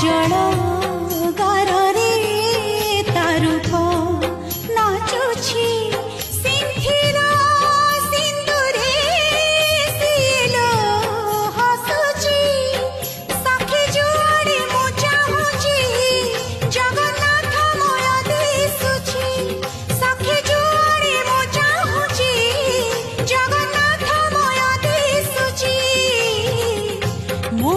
जल गारे तारूप नाचुछि सिंथिरा सिंदूरे सिलो हसुछि सखी जुआड़ी मु चाहुछि जगन्नाथ मोर दिसुछि सखी जुआड़ी मु चाहुछि जगन्नाथ मोर दिसुछि मो